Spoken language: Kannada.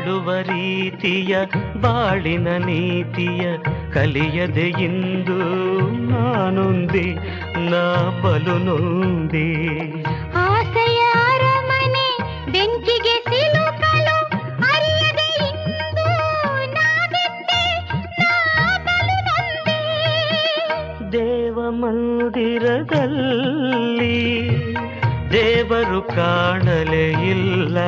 ಬಾಳುವ ರೀತಿಯ ಬಾಳಿನ ನೀತಿಯ ಕಲಿಯದೆ ಇಂದು ನಾನೊಂದಿ ನಾ ಬಲು ನೊಂದಿ. ಆಸೆಯ ಅರಮನೆ ಬೆಂಕಿಗೆ ಸಿಲುಕಲು ಅರಿಯದೆ ಇಂದು ನಾ ಬಿದ್ದೆ, ನಾ ಬಲು ನೊಂದೆ. ದೇವ ಮಂದಿರದಲ್ಲಿ ದೇವರು ಕಾಣಲೇ ಇಲ್ಲ.